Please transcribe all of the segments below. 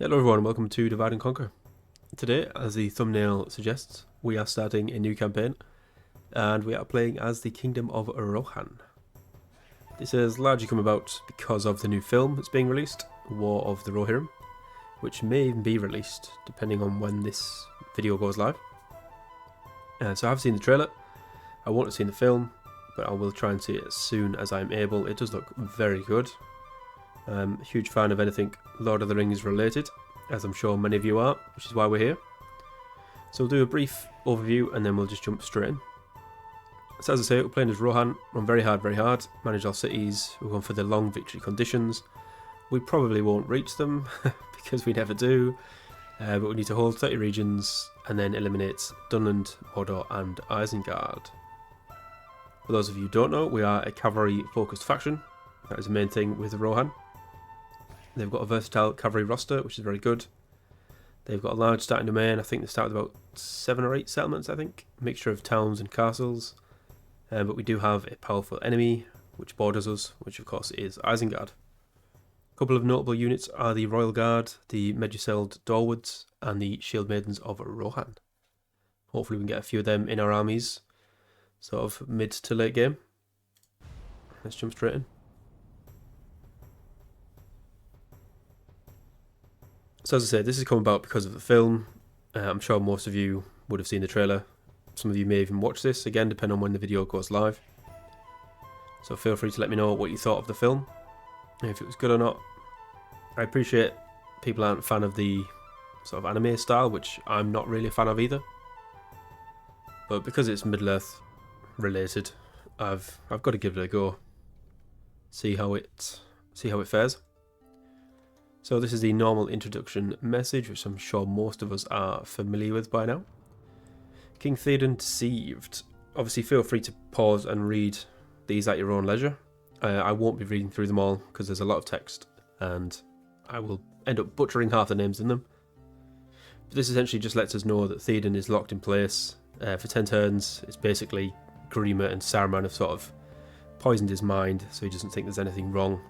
Hello everyone and welcome to Divide and Conquer. Today, as the thumbnail suggests, we are starting a new campaign and we are playing as the Kingdom of Rohan. This has largely come about because of the new film that's being released, War of the Rohirrim, which may even be released depending on when this video goes live. So I've seen the trailer, I won't have seen the film, but I will try and see it as soon as I'm able. It does look very good. A huge fan of anything Lord of the Rings related, as I'm sure many of you are, which is why we're here. So we'll do a brief overview and then we'll just jump straight in. So as I say, we're playing as Rohan, run very hard, manage our cities, we're going for the long victory conditions. We probably won't reach them, because we never do, but we need to hold 30 regions and then eliminate Dunland, Mordor and Isengard. For those of you who don't know, we are a cavalry focused faction. That is the main thing with Rohan. They've got a versatile cavalry roster, which is very good. They've got a large starting domain. I think they start with about 7 or 8 settlements, I think. A mixture of towns and castles. But we do have a powerful enemy, which borders us, which of course is Isengard. A couple of notable units are the Royal Guard, the Meduseld Dorwoods, and the Shield Maidens of Rohan. Hopefully we can get a few of them in our armies, sort of mid to late game. Let's jump straight in. So as I said, this has come about because of the film. I'm sure most of you would have seen the trailer. Some of you may even watch this, again depending on when the video goes live. So feel free to let me know what you thought of the film, and if it was good or not. I appreciate people aren't a fan of the sort of anime style, which I'm not really a fan of either. But because it's Middle-earth related, I've got to give it a go. See how it fares. So this is the normal introduction message, which I'm sure most of us are familiar with by now. King Theoden deceived. Obviously feel free to pause and read these at your own leisure. I won't be reading through them all because there's a lot of text and I will end up butchering half the names in them. But this essentially just lets us know that Theoden is locked in place. For 10 turns, it's basically Grima and Saruman have sort of poisoned his mind so he doesn't think there's anything wrong.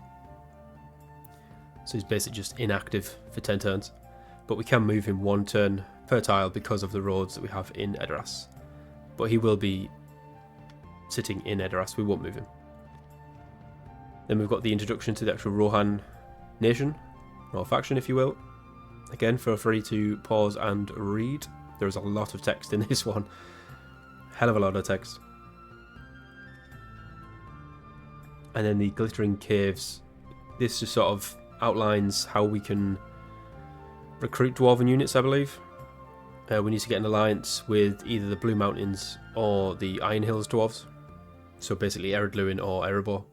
So he's basically just inactive for 10 turns. But we can move him 1 turn per tile because of the roads that we have in Edoras. But he will be sitting in Edoras, we won't move him. Then we've got the introduction to the actual Rohan nation, or faction if you will. Again, feel free to pause and read. There is a lot of text in this one. Hell of a lot of text. And then the Glittering Caves. This just sort of outlines how we can recruit dwarven units, I believe. We need to get an alliance with either the Blue Mountains or the Iron Hills dwarves. So basically Ered Luin or Erebor.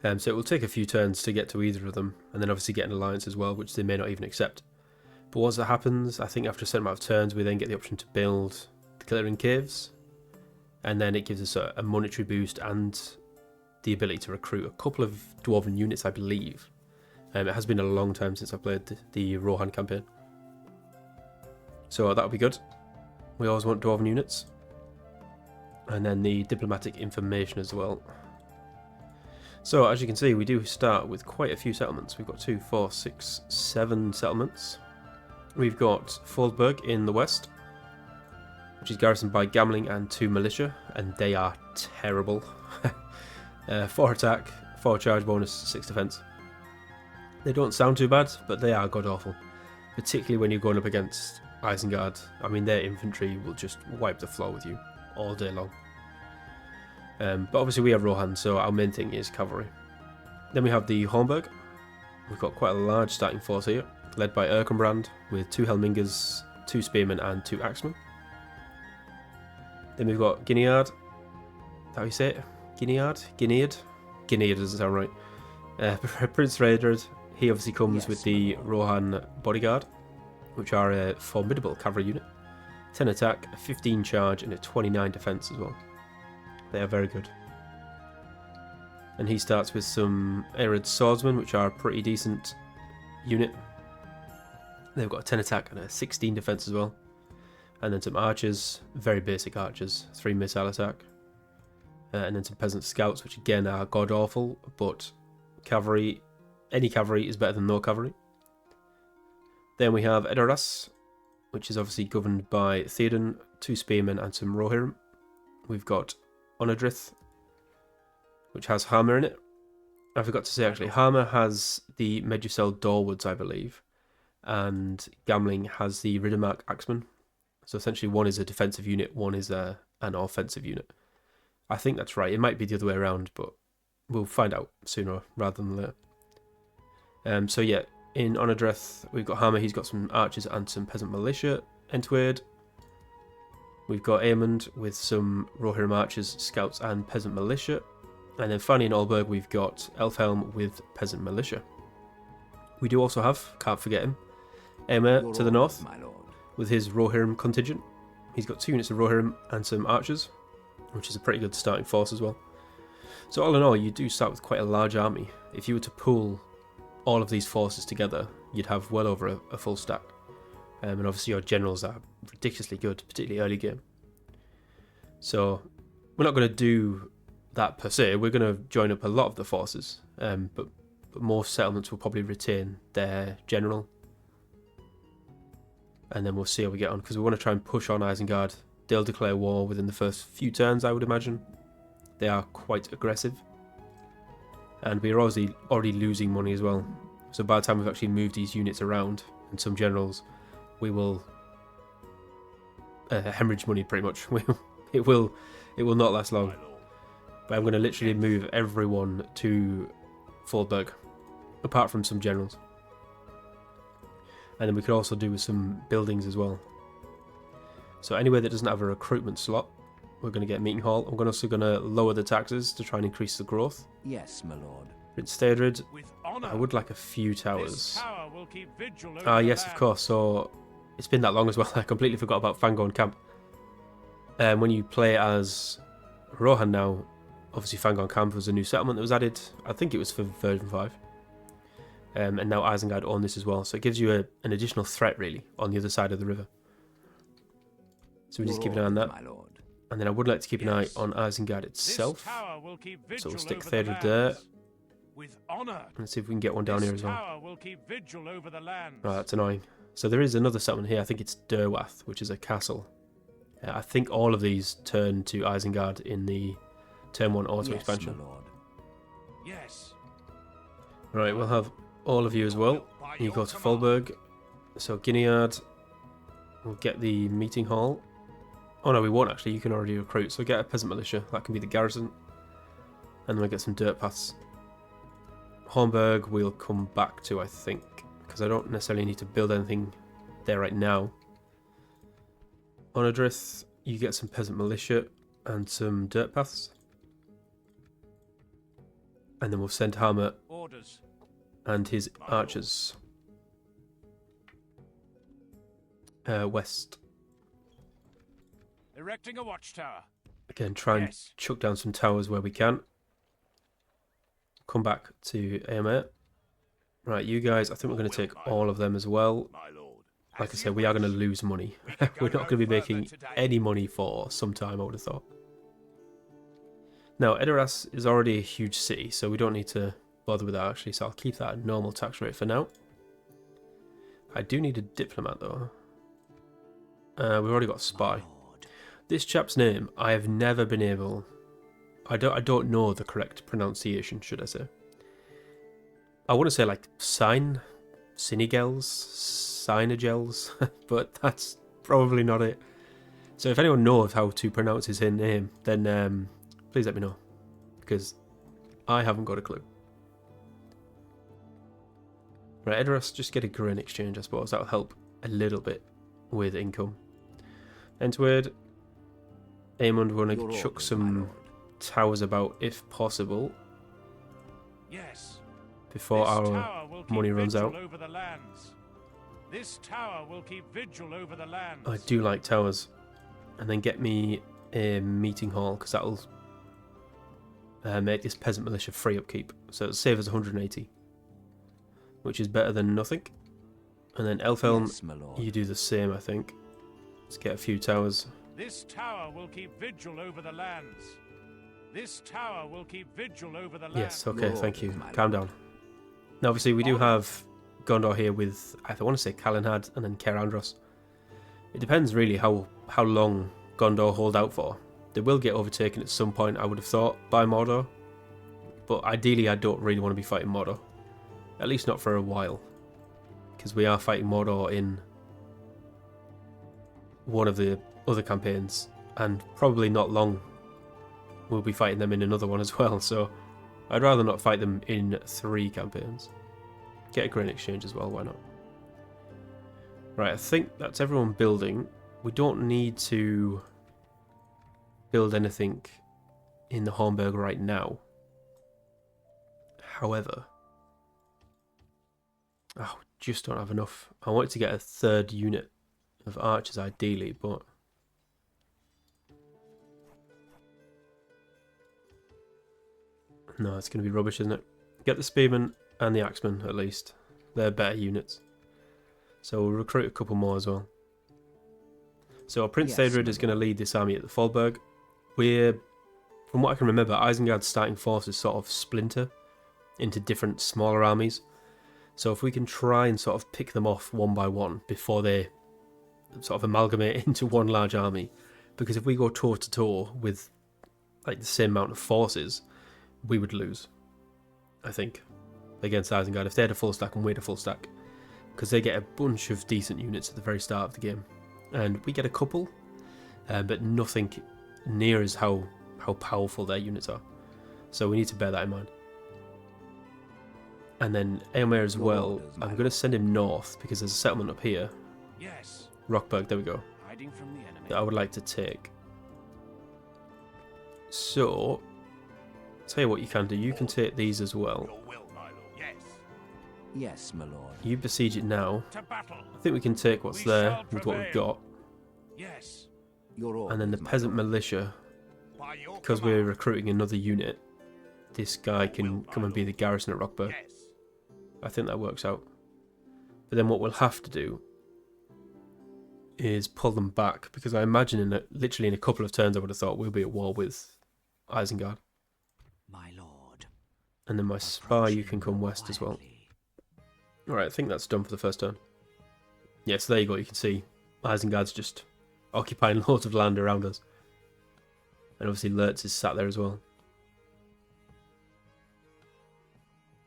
So it will take a few turns to get to either of them, and then obviously get an alliance as well, which they may not even accept. But once that happens, I think after a certain amount of turns, we then get the option to build the Glittering Caves, and then it gives us a monetary boost and the ability to recruit a couple of dwarven units, I believe. It has been a long time since I played the Rohan campaign. So that'll be good. We always want dwarven units. And then the diplomatic information as well. So as you can see, we do start with quite a few settlements. We've got 2, 4, 6, 7 settlements. We've got Foldberg in the west, which is garrisoned by Gamling and 2 militia, and they are terrible. 4 attack, 4 charge bonus, 6 defense. They don't sound too bad, but they are god awful. Particularly when you're going up against Isengard. I mean, their infantry will just wipe the floor with you all day long. But obviously we have Rohan, so our main thing is cavalry. Then we have the Hornburg. We've got quite a large starting force here, led by Erkenbrand, with 2 Helmingers, 2 Spearmen and 2 Axemen. Then we've got Guineard. Is that how you say it? Guineard? Guineard? Guineard doesn't sound right. Prince Raedred, he obviously comes with the Rohan Bodyguard, which are a formidable cavalry unit. 10 attack, a 15 charge and a 29 defense as well. They are very good. And he starts with some Ered Swordsmen, which are a pretty decent unit. They've got a 10 attack and a 16 defense as well. And then some archers, very basic archers, 3 missile attack. And then some peasant scouts, which again are god awful, but cavalry, any cavalry is better than no cavalry. Then we have Edoras, which is obviously governed by Theoden, 2 spearmen and some Rohirrim. We've got Onodrith, which has Harma in it. I forgot to say actually, Harma has the Medusel Dorwoods, I believe, and Gamling has the Riddermark Axeman. So essentially one is a defensive unit, one is an offensive unit. I think that's right. It might be the other way around, but we'll find out sooner rather than later. So yeah, in Onodreth, we've got Harma, he's got some archers and some peasant militia. Entward, we've got Aemond with some Rohirrim archers, scouts and peasant militia. And then finally in Olberg, we've got Elfhelm with peasant militia. We do also have, can't forget him, Aemir to the north with his Rohirrim contingent. He's got 2 units of Rohirrim and some archers, which is a pretty good starting force as well. So all in all, you do start with quite a large army. If you were to pool all of these forces together, you'd have well over a full stack. And obviously your generals are ridiculously good, particularly early game. So we're not going to do that per se. We're going to join up a lot of the forces, but most settlements will probably retain their general. And then we'll see how we get on, because we want to try and push on Isengard. They'll declare war within the first few turns, I would imagine. They are quite aggressive. And we're already losing money as well. So by the time we've actually moved these units around, and some generals, we will hemorrhage money pretty much. It will not last long. But I'm going to literally move everyone to Fallberg, apart from some generals. And then we could also do with some buildings as well. So anywhere that doesn't have a recruitment slot, we're going to get a meeting hall. I'm also going to lower the taxes to try and increase the growth. Yes, my lord. Prince Theodred, I would like a few towers. Yes, of course. So it's been that long as well. I completely forgot about Fangorn Camp. When you play as Rohan now, obviously Fangorn Camp was a new settlement that was added. I think it was for version 5. And now Isengard own this as well. So it gives you an additional threat, really, on the other side of the river. So we just keep an eye on that. And then I would like to keep an eye on Isengard itself. So we'll stick Theodred there. Let's see if we can get one down here as well. Oh, that's annoying. So there is another settlement here. I think it's Derwath, which is a castle. I think all of these turn to Isengard in the Turn 1 auto expansion. Yes. Right, we'll have all of you as well. You go to Fallberg. So Guineard, we'll get the meeting hall. Oh no, we won't actually. You can already recruit. So get a peasant militia. That can be the garrison. And then we'll get some dirt paths. Hornburg we'll come back to, I think, because I don't necessarily need to build anything there right now. Onodrith, you get some peasant militia and some dirt paths. And then we'll send Hammer and his archers west. Erecting a watchtower. Again, try and chuck down some towers where we can. Come back to Aemir. Right, you guys, I think we're going to take all of them as well. Like I said, we are going to lose money. We're not going to be making any money for some time, I would have thought. Now, Edoras is already a huge city, so we don't need to bother with that actually, so I'll keep that at normal tax rate for now. I do need a diplomat though. We've already got a spy. This chap's name, I have never been able... I don't know the correct pronunciation, should I say. I want to say like Sinigels, Sinigels, but that's probably not it. So if anyone knows how to pronounce his name, then please let me know, because I haven't got a clue. Right, Edoras, just get a grain exchange, I suppose. That'll help a little bit with income. Entward, Aemond, we're going to chuck some towers about if possible. Yes. Before our money runs out. This tower will keep vigil over the lands. I do like towers. And then get me a meeting hall, because that'll make this peasant militia free upkeep. So it'll save us 180. Which is better than nothing. And then Elfhelm, yes, you do the same, I think. Let's get a few towers. This tower will keep vigil over the lands. This tower will keep vigil over the lands. Yes, okay, thank you. Calm down. Now, obviously, we do have Gondor here with, I want to say Calenhad and then Caer Andros. It depends really how long Gondor hold out for. They will get overtaken at some point, I would have thought, by Mordor. But ideally, I don't really want to be fighting Mordor. At least not for a while. Because we are fighting Mordor in one of the other campaigns. And probably not long we'll be fighting them in another one as well. So I'd rather not fight them in 3 campaigns. Get a grain exchange as well, why not? Right, I think that's everyone building. We don't need to build anything in the Hornburg right now. However, just don't have enough. I wanted to get a 3rd unit of archers ideally, but no, it's going to be rubbish, isn't it? Get the spearmen and the axemen at least. They're better units. So we'll recruit a couple more as well. So Prince Theodred is going to lead this army at the Fallberg. From what I can remember, Isengard's starting forces sort of splinter into different smaller armies. So if we can try and sort of pick them off one by one before they sort of amalgamate into one large army. Because if we go toe to toe with like the same amount of forces, we would lose, I think, against Isengard if they had a full stack and we had a full stack. Because they get a bunch of decent units at the very start of the game. And we get a couple, but nothing near as how powerful their units are. So we need to bear that in mind. And then Eomer as well, I'm going to send him north because there's a settlement up here. Yes. Rockburg, there we go. Hiding from the enemy. That I would like to take. So, tell you what you can do. You can take these as well. Your will, my lord. Yes. Yes, my lord. You besiege it now. To battle. I think we can take what's We there shall with what we've prevail. got. Yes. Your orders, And then the my peasant lord. militia, By your because we're command. recruiting another unit, this guy can come and be the garrison at Rockburg. Yes. I think that works out. But then what we'll have to do is pull them back, because I imagine literally in a couple of turns I would have thought we'll be at war with Isengard. My lord. And then my spy, you can come west as well. Alright, I think that's done for the first turn. Yeah, so there you go, you can see Isengard's just occupying loads of land around us. And obviously Lurtz is sat there as well.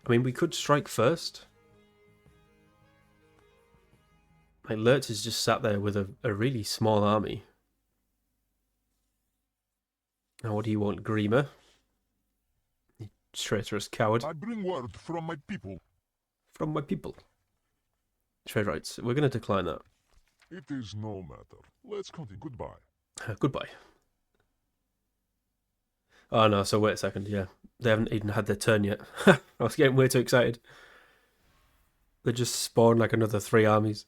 I mean, we could strike first. Like, Lurtz is just sat there with a really small army. Now, what do you want, Grima? You traitorous coward. I bring word from my people. From my people. Trade rights. We're going to decline that. It is no matter. Let's continue. Goodbye. Goodbye. Oh no, so wait a second, yeah. They haven't even had their turn yet. I was getting way too excited. They just spawned like another 3 armies.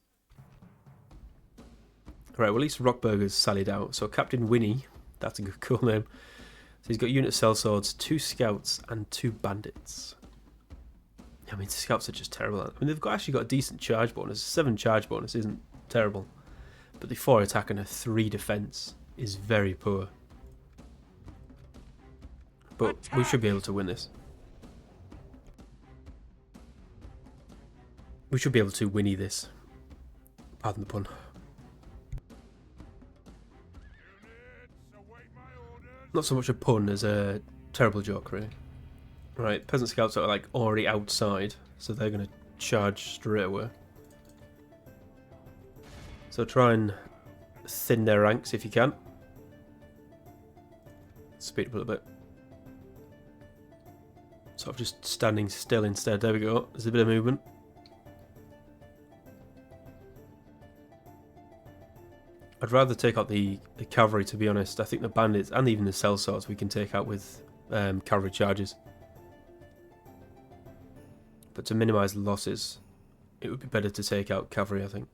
Right, well at least Rockburg has sallied out. So Captain Winnie, that's a good cool name. So he's got unit sellswords, 2 scouts and 2 bandits. I mean, scouts are just terrible. I mean, they've actually got a decent charge bonus. 7 charge bonus isn't terrible. But the 4 attack and a 3 defense is very poor. But we should be able to win this. We should be able to winnie this. Pardon the pun. Not so much a pun as a terrible joke, really. Right, peasant scouts are like already outside, so they're going to charge straight away. So try and thin their ranks if you can. Speed up a little bit. Sort of just standing still instead. There we go. There's a bit of movement. I'd rather take out the cavalry, to be honest. I think the bandits and even the sellswords we can take out with cavalry charges. But to minimise losses, it would be better to take out cavalry, I think.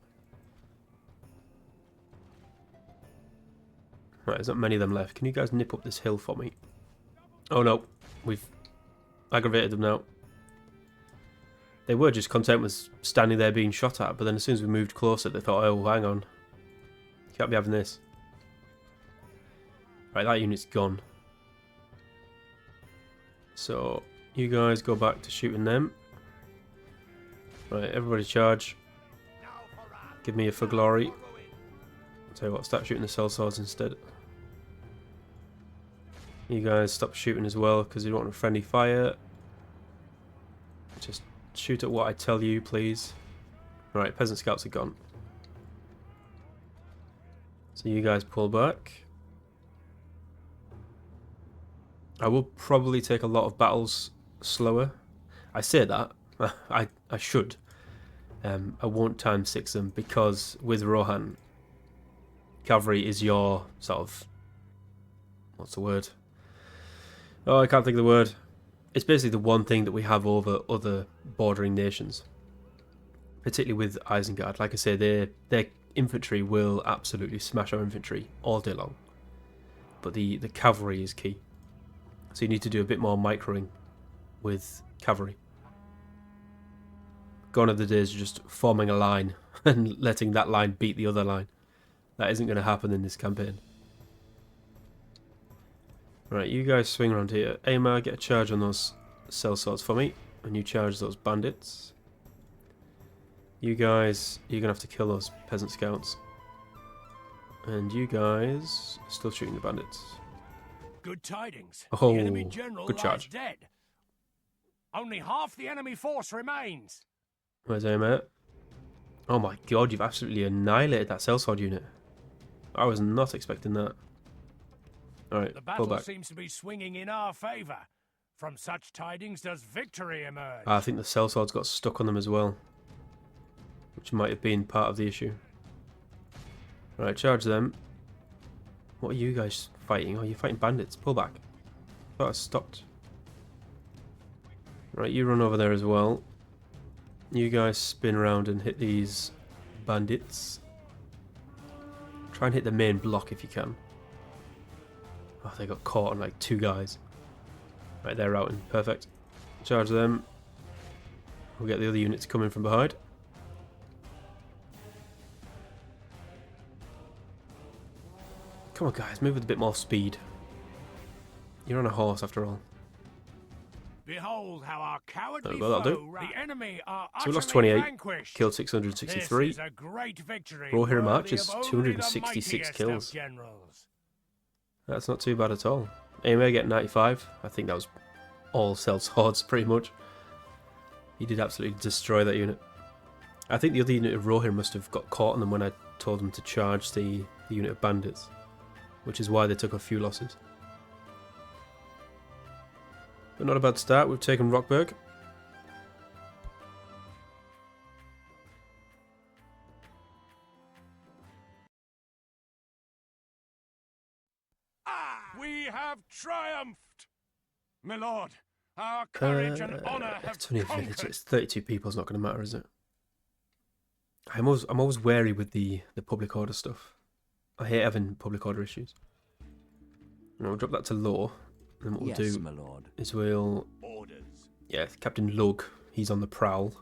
Right, there's not many of them left. Can you guys nip up this hill for me? Oh no, we've aggravated them now. They were just content with standing there being shot at, but then as soon as we moved closer, they thought, oh, hang on. Can't be having this. Right, that unit's gone. So, you guys go back to shooting them. Right, everybody charge. Give me a for glory. I'll tell you what, start shooting the cell swords instead. You guys stop shooting as well because you don't want a friendly fire. Just shoot at what I tell you, please. Right, peasant scouts are gone. So you guys pull back. I will probably take a lot of battles slower. I say that. I should. I won't time 6 them because with Rohan, cavalry is your sort of... What's the word? Oh, I can't think of the word. It's basically the one thing that we have over other bordering nations. Particularly with Isengard. Like I say, their infantry will absolutely smash our infantry all day long. But the cavalry is key. So you need to do a bit more microing with cavalry. Gone are the days of just forming a line and letting that line beat the other line. That isn't going to happen in this campaign. Right, you guys swing around here. Aemar, get a charge on those cell swords for me. And you charge those bandits. You guys, you're going to have to kill those peasant scouts. And you guys are still shooting the bandits. Good tidings. Oh, the enemy general good charge. lies dead. Only half the enemy force remains. Where's Aemar? Oh my god, you've absolutely annihilated that sellsword unit. I was not expecting that. Alright, The pull battle back. seems to be swinging in our favour. From such tidings does victory emerge. I think the sellswords got stuck on them as well. Which might have been part of the issue. Alright, charge them. What are you guys fighting? Oh, you're fighting bandits. Pull back. Thought I stopped. Right, you run over there as well. You guys spin around and hit these bandits. Try and hit the main block if you can. Oh, they got caught on like 2 guys. Right, they're routing. Perfect. Charge them. We'll get the other units coming from behind. Come on, guys, move with a bit more speed. You're on a horse after all. Behold how our cowardly well, that'll foe, the enemy, are So we lost utterly 28, vanquished. killed This 663. is a great victory. Rohan worthy marches of only the 266 mightiest of kills. generals. That's not too bad at all. Aemar get 95. I think that was all cell swords pretty much. He did absolutely destroy that unit. I think the other unit of Rohan must have got caught on them when I told them to charge the unit of bandits, which is why they took a few losses. But not a bad start. We've taken Rockburg. We have triumphed! My lord, our courage and honour have It's only a village. conquered. It's 32 people. It's not going to matter, is it? I'm always wary with the public order stuff. I hate having public order issues. And we'll drop that to law. And what we'll Yes, do my lord. is we'll... Orders. Yeah, Captain Lug. He's on the prowl.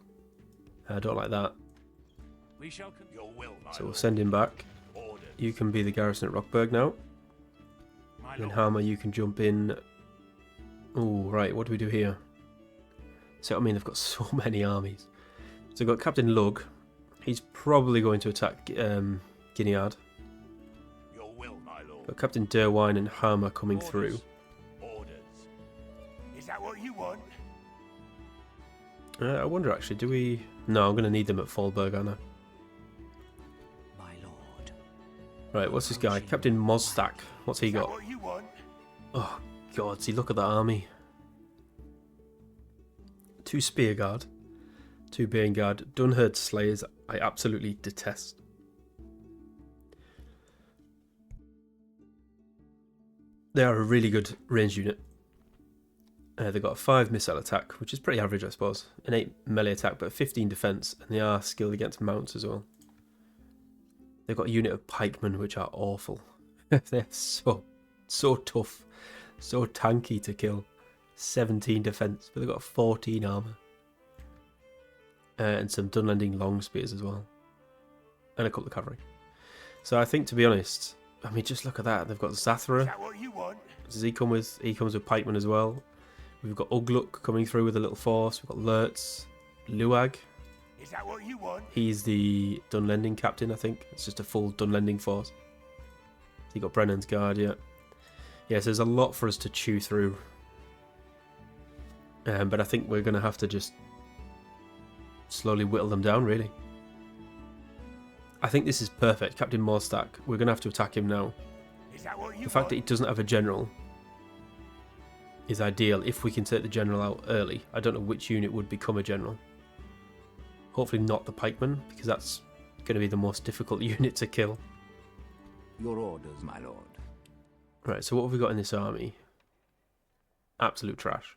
I don't like that. We shall your will, my So we'll lord. send him back. Orders. You can be the garrison at Rockburg now. My And then lord. Hammer, you can jump in. Oh, right. What do we do here? So, I mean, they've got so many armies. So we've got Captain Lug. He's probably going to attack Guinea. Your will, my lord. Got Captain Derwine and Hammer coming through. Orders. Is that what you want? I wonder, actually, do we... No, I'm going to need them at Fallberg, aren't I? My lord. Right, what's this guy? Captain Mosthak. What's he Is that got? what you want? Oh, God, see, look at that army. 2 Spear Guard. 2 Bane Guard. Dunherd Slayers, I absolutely detest. They are a really good ranged unit. They've got a 5 missile attack, which is pretty average, I suppose. An 8 melee attack, but a 15 defense, and they are skilled against mounts as well. They've got a unit of pikemen, which are awful. They're so tough, so tanky to kill. 17 defense, but they've got 14 armor. And some Dunlending long spears as well. And a couple of cavalry. So I think, to be honest, I mean, just look at that. They've got Is Zathra. that what you want? Does he come with? He comes with pikemen as well. We've got Ugluk coming through with a little force. We've got Lurtz, Luag. Is that what you want? He's the Dunlending captain, I think. It's just a full Dunlending force. You got Brennan's guard, yeah. Yes, there's a lot for us to chew through. But I think we're going to have to just slowly whittle them down, really. I think this is perfect. Captain Morstack, we're going to have to attack him now. Is that what you The fact that he doesn't have a general is ideal if we can take the general out early. I don't know which unit would become a general. Hopefully not the pikeman, because that's going to be the most difficult unit to kill. Your orders, my lord. Right, so what have we got in this army? Absolute trash,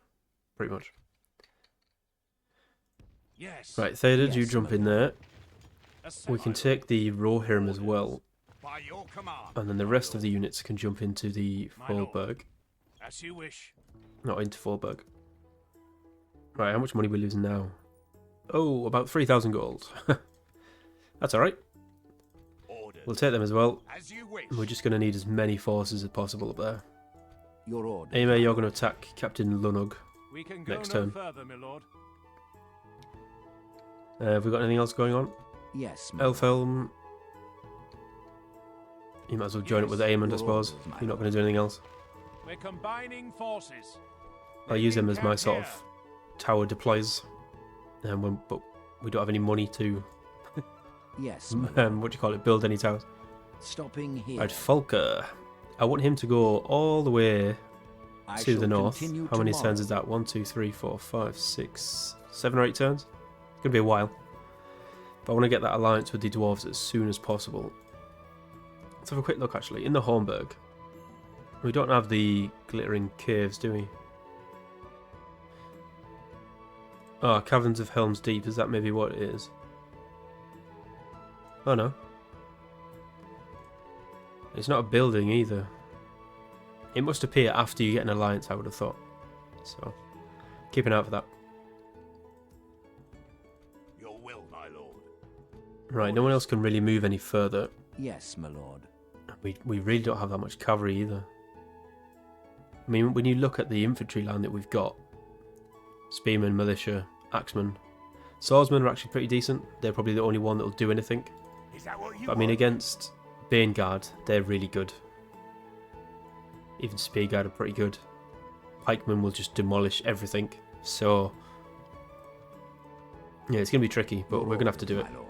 pretty much. Yes. Right, Theodred, Yes, you jump my in lord. there. A We can semi- take the Rohirrim as well, By your command. and then the rest of the units can jump into the My lord. Fallberg. As you wish. Not into Fallberg. Right, how much money are we losing now? Oh, about 3,000 gold. That's alright. Ordered. We'll take them as well. As you wish. We're just going to need as many forces as possible up there. Your orders. Aemir, you're going to attack Captain Lunug. We can go next no turn. further, my lord. Have we got anything else going on? Yes, my lord. Elfhelm. You might as well join up with Aemond, I Your suppose. orders, my You're not lord. going to do anything else. We're combining forces. I'll use him as Making my camp sort here. of tower deploys. But we don't have any money to, Yes, my lord. what do you call it, build any towers. Stopping here. Right, Falker. I want him to go all the way I to shall the north. continue How many tomorrow. turns is that? 1, 2, 3, 4, 5, 6, 7 or 8 turns? It's going to be a while. But I want to get that alliance with the dwarves as soon as possible. Let's have a quick look actually. In the Hornburg, we don't have the glittering caves, do we? Oh, Caverns of Helm's Deep. Is that maybe what it is? Oh no. It's not a building either. It must appear after you get an alliance, I would have thought. So, keep an eye out for that. Your will, my lord. Right, no one else can really move any further. Yes, my lord. We really don't have that much cavalry either. I mean, when you look at the infantry line that we've got, spearmen, militia, axemen, swordsmen are actually pretty decent. They're probably the only one that'll do anything. Is that what you But I mean, want? against Baneguard, they're really good. Even Spearguard are pretty good. Pikemen will just demolish everything. So, yeah, it's going to be tricky, but Your we're going to have to do it. orders, my lord.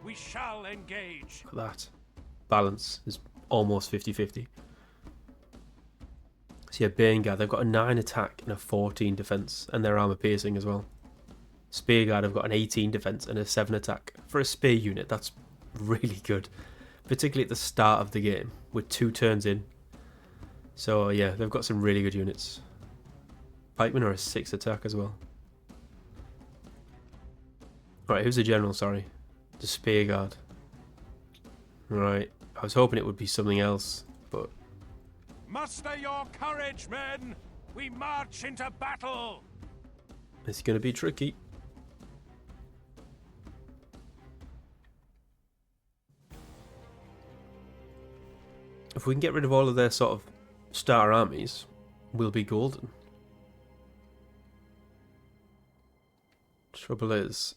We shall engage. Look at that. Balance is almost 50-50. So yeah, Baneguard, they've got a 9 attack and a 14 defense, and they're armor piercing as well. Spearguard have got an 18 defense and a 7 attack. For a spear unit, that's really good. Particularly at the start of the game, with 2 turns in. So yeah, they've got some really good units. Pikemen are a 6 attack as well. Right, who's the general, sorry? The Spearguard. Right, I was hoping it would be something else, but Muster your courage, men. We march into battle. it's going to be tricky. If we can get rid of all of their sort of starter armies, we'll be golden. Trouble is,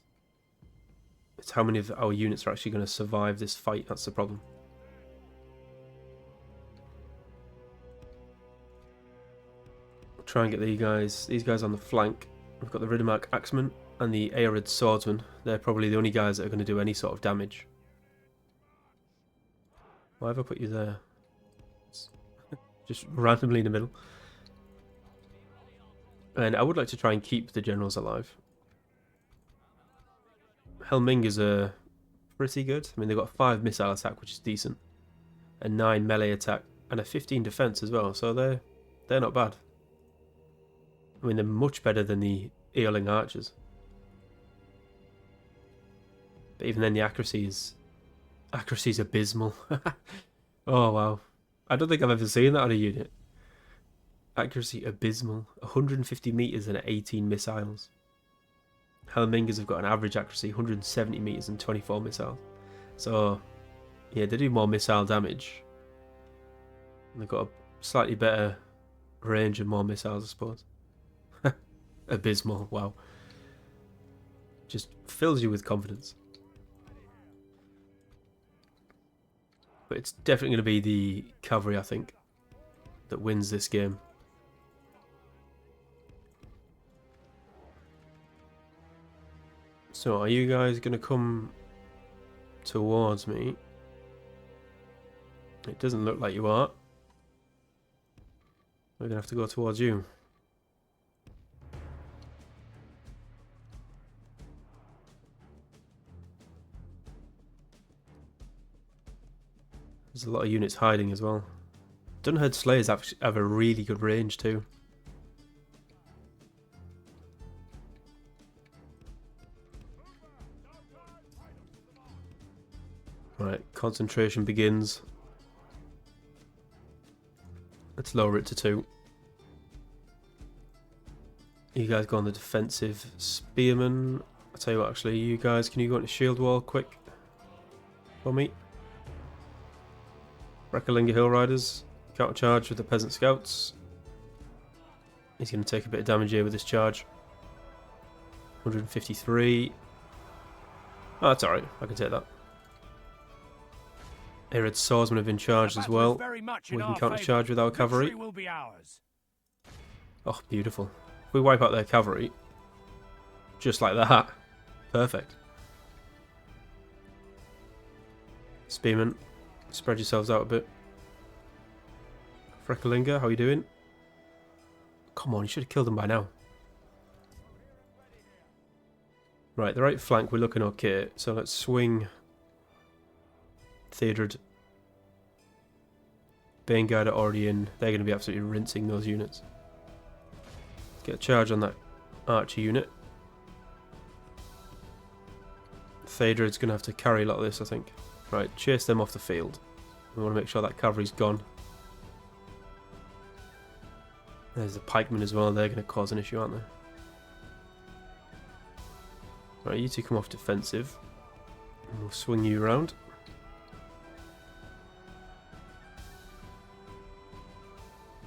it's how many of our units are actually going to survive this fight, that's the problem. Try and get these guys on the flank. We've got the Riddermark Axemen and the Aerid Swordsman. They're probably the only guys that are going to do any sort of damage. Why have I put you there? Just randomly in the middle. And I would like to try and keep the generals alive. Helmingers are pretty good. I mean, they've got a 5 missile attack, which is decent. A 9 melee attack and a 15 defense as well. So they're not bad. I mean, they're much better than the Eorling archers. But even then, the accuracy's abysmal. Oh wow, I don't think I've ever seen that on a unit. Accuracy abysmal. 150 meters and 18 missiles. Helmingers have got an average accuracy 170 meters and 24 missiles. So yeah, they do more missile damage. And they've got a slightly better range and more missiles, I suppose. Abysmal, wow. Just fills you with confidence. But it's definitely going to be the cavalry, I think, that wins this game. So, are you guys going to come towards me? It doesn't look like you are. We're going to have to go towards you. There's a lot of units hiding as well. Dunherd Slayers have a really good range too. Right, concentration begins. Let's lower it to 2. You guys go on the defensive spearmen. I'll tell you what, actually, you guys, can you go into shield wall quick for me? Rekalinga Hill Riders, counter charge with the peasant scouts. He's going to take a bit of damage here with this charge. 153. Oh, that's alright, I can take that. Arid swordsmen have been charged as well. We can counter charge with our cavalry. Oh, beautiful. If we wipe out their cavalry, just like that, perfect. Spearmen, spread yourselves out a bit. Frekalinga, how are you doing? Come on, you should have killed them by now. Right, the right flank we're looking okay, so let's swing Theodred. Baneguard are already in. They're going to be absolutely rinsing those units. Get a charge on that archer unit. Theodred's going to have to carry a lot of this, I think. Right, chase them off the field. We want to make sure that cavalry's gone. There's the pikemen as well. They're going to cause an issue, aren't they? Right, you two come off defensive. And we'll swing you around.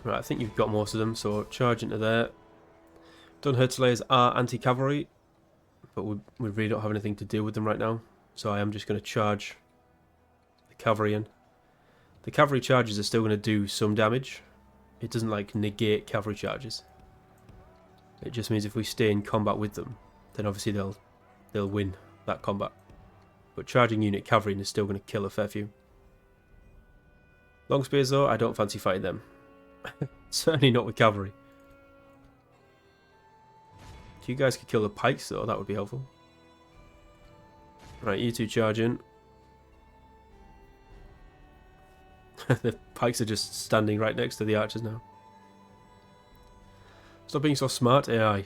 Right, I think you've got most of them, so charge into there. Dunherd Slayers are anti-cavalry, but we really don't have anything to do with them right now. So I am just going to charge the cavalry in. The cavalry charges are still going to do some damage. It doesn't like negate cavalry charges. It just means if we stay in combat with them, then obviously they'll win that combat. But charging unit cavalry is still going to kill a fair few. Long spears though, I don't fancy fighting them. Certainly not with cavalry. If you guys could kill the pikes though, that would be helpful. Right, you two charge in. The pikes are just standing right next to the archers now. Stop being so smart, AI.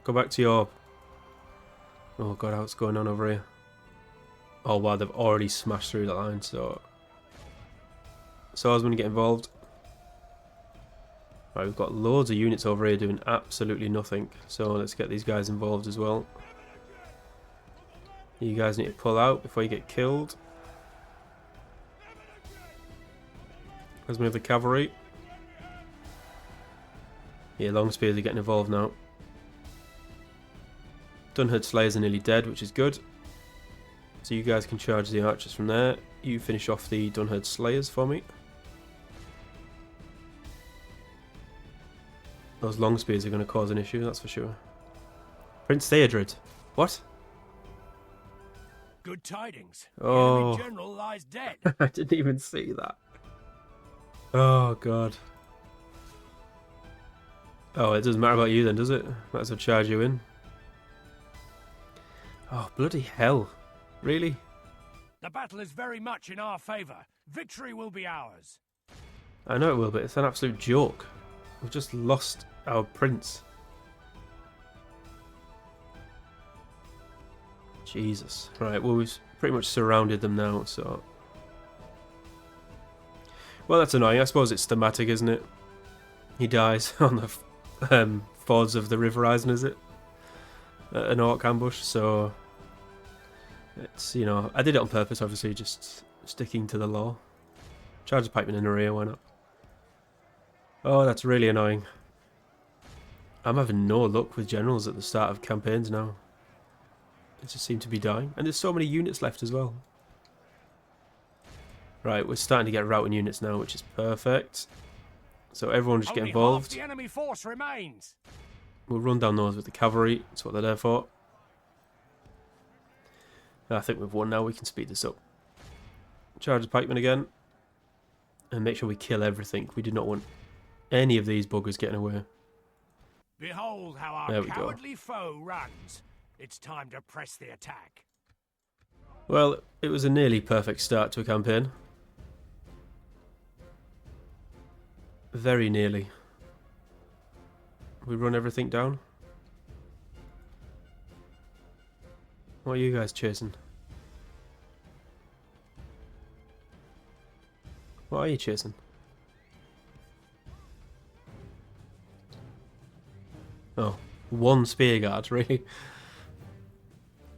Go back to your... Oh god, what's going on over here? Oh wow, they've already smashed through the line, so... Swordsmen get involved. Right, we've got loads of units over here doing absolutely nothing. So let's get these guys involved as well. You guys need to pull out before you get killed. Let's move the cavalry. Yeah, long spears are getting involved now. Dunherd Slayers are nearly dead, which is good. So you guys can charge the archers from there. You finish off the Dunherd Slayers for me. Those long spears are going to cause an issue, that's for sure. Prince Theodred. What? Good tidings. Oh. The enemy general lies dead. I didn't even see that. Oh god. Oh, it doesn't matter about you then, does it? Might as well charge you in. Oh, bloody hell. Really? The battle is very much in our favour. Victory will be ours. I know it will, but it's an absolute joke. We've just lost our prince. Jesus. Right, well we've pretty much surrounded them now, so... Well, that's annoying. I suppose it's thematic, isn't it? He dies on the fords of the River Eisen, is it? An orc ambush, so... It's, you know, I did it on purpose, obviously, just sticking to the law. Charge the pikeman in the rear, why not? Oh, that's really annoying. I'm having no luck with generals at the start of campaigns now. It just seemed to be dying. And there's so many units left as well. Right, we're starting to get routing units now, which is perfect. So everyone just get Only involved. half the enemy force remains. We'll run down those with the cavalry. That's what they're there for. I think we've won now. We can speed this up. Charge the pikemen again. And make sure we kill everything. We do not want any of these buggers getting away. Behold how There our we go. cowardly foe runs. It's time to press the attack. Well, it was a nearly perfect start to a campaign. Very nearly. We run everything down. What are you guys chasing? What are you chasing? Oh, one spear guard, really?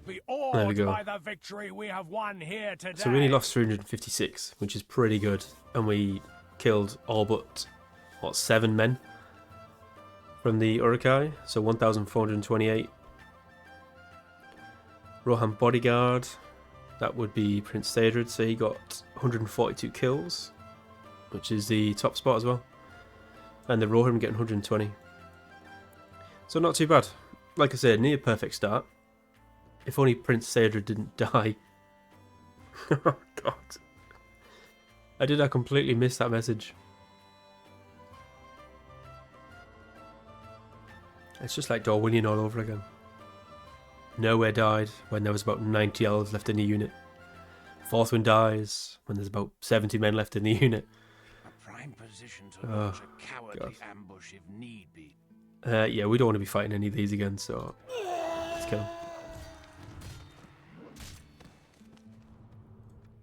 Be There we awed go. by the victory we have won here today. So we only lost 356, which is pretty good. And we killed all but, what, 7 men from the Urukai. So 1,428. Rohan bodyguard. That would be Prince Theodred. So he got 142 kills, which is the top spot as well. And the Rohan getting 120. So not too bad. Like I said, near perfect start. If only Prince Theodred didn't die. Oh god. I completely miss that message. It's just like Darwinian all over again. Nowhere died when there was about 90 elves left in the unit. Forthwin dies when there's about 70 men left in the unit. A prime position to launch a cowardly God. ambush if need be. Yeah, we don't want to be fighting any of these again, so let's kill them.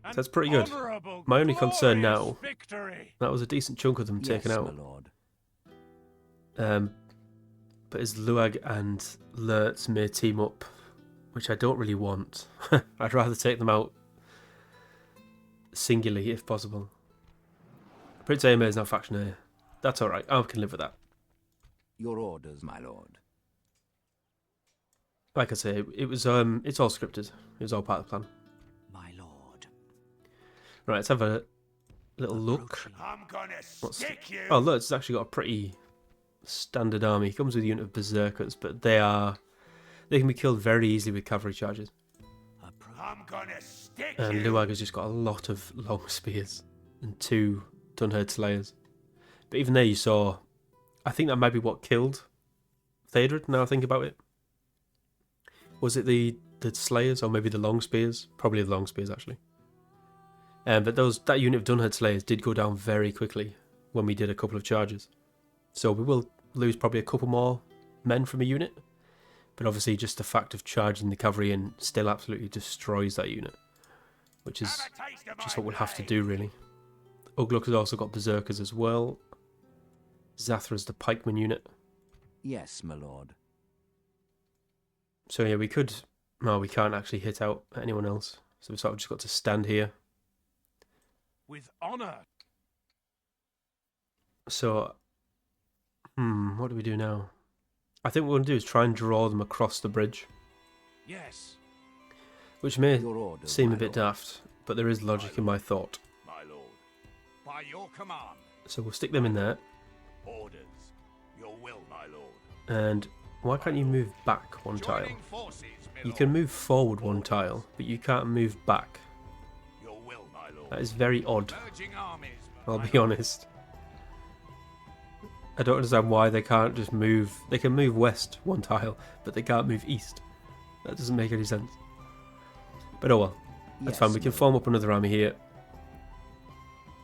An That's pretty good. honourable, My only concern glorious now, victory. that was a decent chunk of them taken Yes, out. my lord. But as Luag and Lurtz may team up, which I don't really want. I'd rather take them out singularly if possible. Prince Aemir is now faction A. That's alright, I can live with that. Your orders, my lord. Like I say, it was it's all scripted. It was all part of the plan. My lord. Right, let's have a little look. I'm gonna stick you. Oh, Lurtz has actually got a pretty standard army. He comes with a unit of berserkers, but they can be killed very easily with cavalry charges. I'm gonna stick And you. Luag has just got a lot of long spears and 2 Dunherd Slayers. But even there you saw, I think that might be what killed Theodred, now I think about it. Was it the Slayers or maybe the long spears? Probably the long spears actually. But that unit of Dunherd Slayers did go down very quickly when we did a couple of charges. So we will lose probably a couple more men from a unit. But obviously just the fact of charging the cavalry in still absolutely destroys that unit. Which is just what we'll have to do really. Ugluk has also got berserkers as well. Zathra's the pikeman unit. Yes, my lord. So yeah, we could... No, we can't actually hit out anyone else. So we've sort of just got to stand here. With honour. So... what do we do now? I think what we're going to do is try and draw them across the bridge. Yes, Which may Your orders, seem my a bit lord. daft, but there is logic in my thought. my lord. By your command. So we'll stick them in there. Orders. Your will, my lord. And why can't you move back one tile? Joining forces, my You lord. can move forward one tile, but you can't move back. Your will, my lord. That is very odd, Merging armies. I'll my be lord. honest. I don't understand why they can't just move... They can move west one tile, but they can't move east. That doesn't make any sense. But oh well, that's Yes, fine. We can my form up another army here.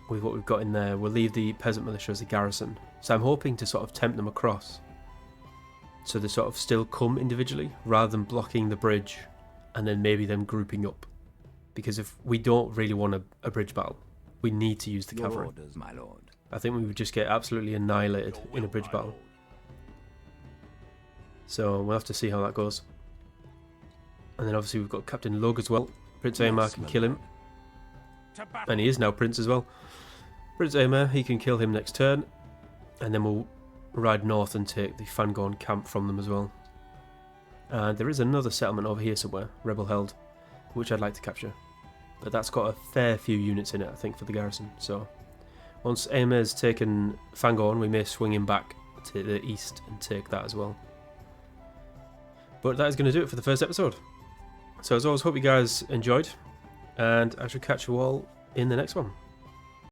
With what we've got in there. We'll leave the peasant militia as a garrison. So I'm hoping to sort of tempt them across. So they sort of still come individually, rather than blocking the bridge and then maybe them grouping up. Because if we don't really want a bridge battle, we need to use the Your cavalry. orders, my lord. I think we would just get absolutely annihilated Your in a will, bridge my battle. lord. So we'll have to see how that goes. And then obviously we've got Captain Lug as well. Prince Yes, Aemar can my kill him. lord. To battle. And he is now Prince as well. Prince Aemar, he can kill him next turn. And then we'll ride north and take the Fangorn camp from them as well. And there is another settlement over here somewhere, rebel held, which I'd like to capture. But that's got a fair few units in it, I think, for the garrison. So once Aimer's taken Fangorn, we may swing him back to the east and take that as well. But that is going to do it for the first episode. So as always, hope you guys enjoyed, and I shall catch you all in the next one.